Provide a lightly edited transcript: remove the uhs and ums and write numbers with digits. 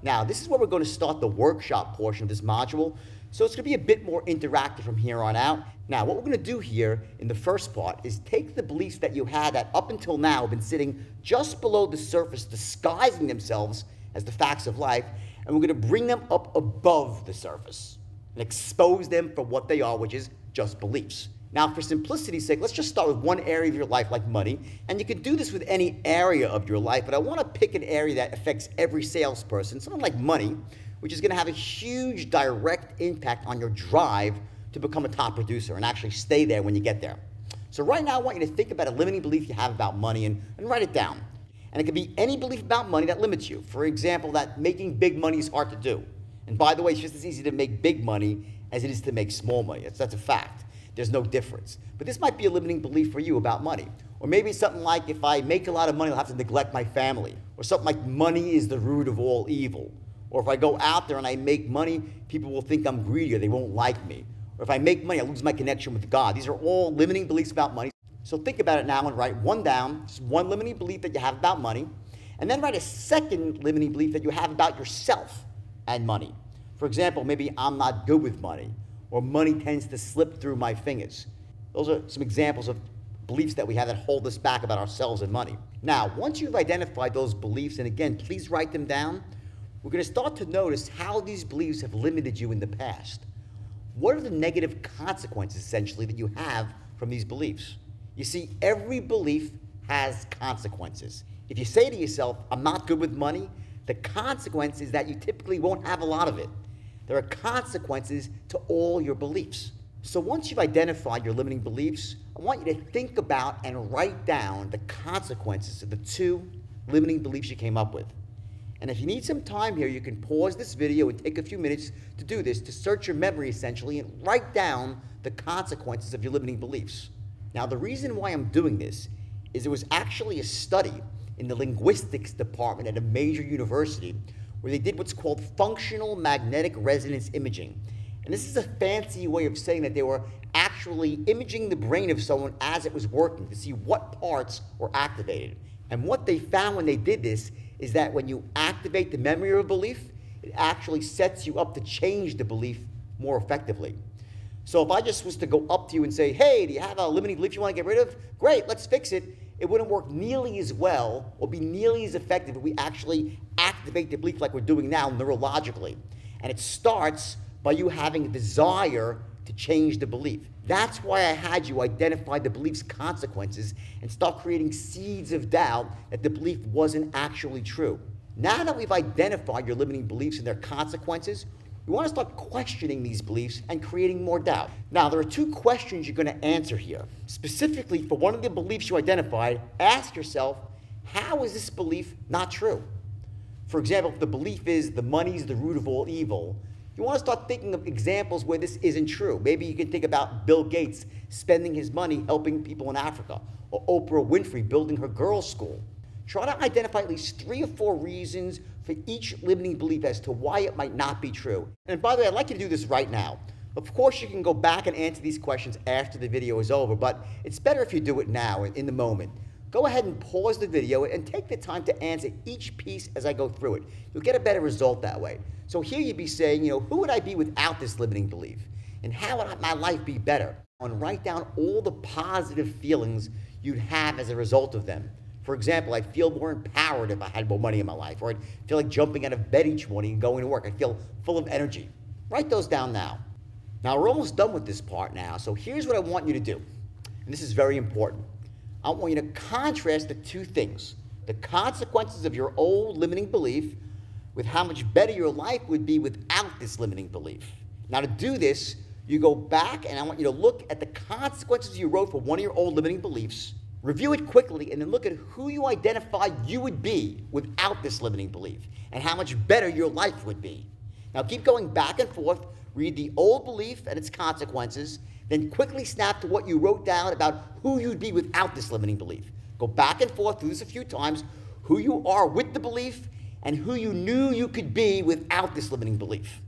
Now, this is where we're going to start the workshop portion of this module, so it's going to be a bit more interactive from here on out. Now, what we're going to do here in the first part is take the beliefs that you had that up until now have been sitting just below the surface, disguising themselves as the facts of life, and we're going to bring them up above the surface and expose them for what they are, which is just beliefs. Now, for simplicity's sake, let's just start with one area of your life like money, and you can do this with any area of your life, but I want to pick an area that affects every salesperson, something like money, which is going to have a huge direct impact on your drive to become a top producer and actually stay there when you get there. So right now, I want you to think about a limiting belief you have about money and write it down. And it could be any belief about money that limits you. For example, that making big money is hard to do. And by the way, it's just as easy to make big money as it is to make small money. That's a fact. There's no difference. But this might be a limiting belief for you about money. Or maybe something like, if I make a lot of money, I'll have to neglect my family. Or something like, money is the root of all evil. Or if I go out there and I make money, people will think I'm greedy or they won't like me. Or if I make money, I lose my connection with God. These are all limiting beliefs about money. So think about it now and write one down, just one limiting belief that you have about money, and then write a second limiting belief that you have about yourself and money. For example, maybe I'm not good with money, or money tends to slip through my fingers. Those are some examples of beliefs that we have that hold us back about ourselves and money. Now, once you've identified those beliefs, and again, please write them down, we're going to start to notice how these beliefs have limited you in the past. What are the negative consequences, essentially, that you have from these beliefs? You see, every belief has consequences. If you say to yourself, I'm not good with money, the consequence is that you typically won't have a lot of it. There are consequences to all your beliefs. So once you've identified your limiting beliefs, I want you to think about and write down the consequences of the two limiting beliefs you came up with. And if you need some time here, you can pause this video and take a few minutes to do this, to search your memory essentially, and write down the consequences of your limiting beliefs. Now, the reason why I'm doing this is there was actually a study in the linguistics department at a major university where they did what's called functional magnetic resonance imaging. And this is a fancy way of saying that they were actually imaging the brain of someone as it was working to see what parts were activated. And what they found when they did this is that when you activate the memory of a belief, it actually sets you up to change the belief more effectively. So if I just was to go up to you and say, hey, do you have a limiting belief you want to get rid of? Great, let's fix it. It wouldn't work nearly as well or be nearly as effective if we actually activate the belief like we're doing now neurologically. And it starts by you having a desire to change the belief. That's why I had you identify the belief's consequences and start creating seeds of doubt that the belief wasn't actually true. Now that we've identified your limiting beliefs and their consequences, we want to start questioning these beliefs and creating more doubt. Now, there are two questions you're going to answer here. Specifically, for one of the beliefs you identified, ask yourself, how is this belief not true? For example, if the belief is the money is the root of all evil, you want to start thinking of examples where this isn't true. Maybe you can think about Bill Gates spending his money helping people in Africa, or Oprah Winfrey building her girls' school. Try to identify at least 3 or 4 reasons for each limiting belief as to why it might not be true. And by the way, I'd like you to do this right now. Of course, you can go back and answer these questions after the video is over, but it's better if you do it now, in the moment. Go ahead and pause the video and take the time to answer each piece as I go through it. You'll get a better result that way. So here you'd be saying, who would I be without this limiting belief? And how would my life be better? And write down all the positive feelings you'd have as a result of them. For example, I'd feel more empowered if I had more money in my life, or I'd feel like jumping out of bed each morning and going to work. I'd feel full of energy. Write those down now. Now, we're almost done with this part now, so here's what I want you to do. And this is very important. I want you to contrast the two things, the consequences of your old limiting belief with how much better your life would be without this limiting belief. Now, to do this, you go back and I want you to look at the consequences you wrote for one of your old limiting beliefs, review it quickly, and then look at who you identified you would be without this limiting belief and how much better your life would be. Now, keep going back and forth, read the old belief and its consequences, then quickly snap to what you wrote down about who you'd be without this limiting belief. Go back and forth, do this a few times, who you are with the belief and who you knew you could be without this limiting belief.